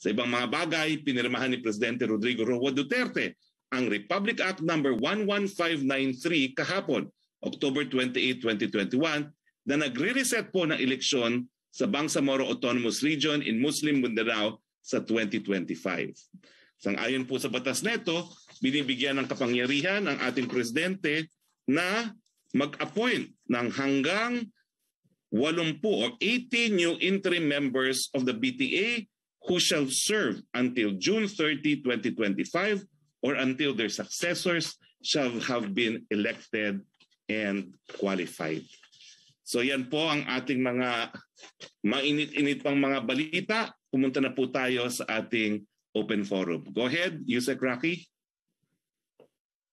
Sa ibang mga bagay, pinirmahan ni Presidente Rodrigo Roa Duterte ang Republic Act No. 11593 kahapon, October 28, 2021, na nagre-reset po ng eleksyon sa Bangsamoro Autonomous Region in Muslim Mindanao sa 2025. Sang-ayon po sa batas neto, binibigyan ng kapangyarihan ang ating presidente na mag-appoint ng hanggang 80 or 80 new interim members of the BTA who shall serve until June 30, 2025 or until their successors shall have been elected and qualified. So yan po ang ating mga mainit-init pang mga balita. Pumunta na po tayo sa ating open forum. Go ahead, Yusek Rocky.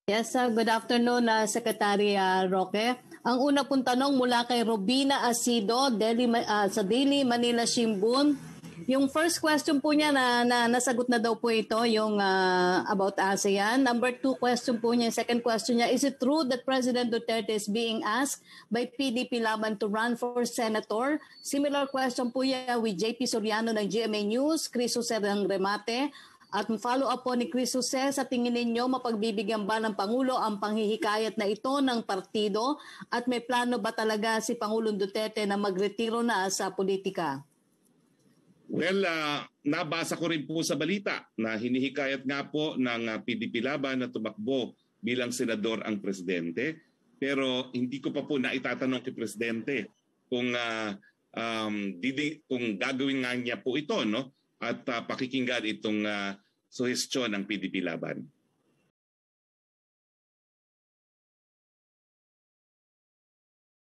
Yes, good afternoon, Secretary Roque. Ang una pong tanong mula kay Robina Asido sa Daily Manila Shimbun. Yung first question po niya na nasagot na daw po ito, yung about ASEAN. Number 2 question po niya, second question niya, is it true that President Duterte is being asked by PDP Laban to run for senator? Similar question po niya with JP Soriano ng GMA News, Chris Jose ng Remate. At follow up po ni Chris Jose, sa tingin ninyo mapagbibigyan ba ng Pangulo ang panghihikayat na ito ng partido? At may plano ba talaga si Pangulong Duterte na magretiro na sa politika? Well, nabasa ko rin po sa balita na hinihikayat nga po ng PDP Laban na tumakbo bilang senador ang presidente. Pero hindi ko pa po naitatanong kay presidente kung gagawin nga niya po ito, no? At pakikinggan itong suhestyon ng PDP Laban.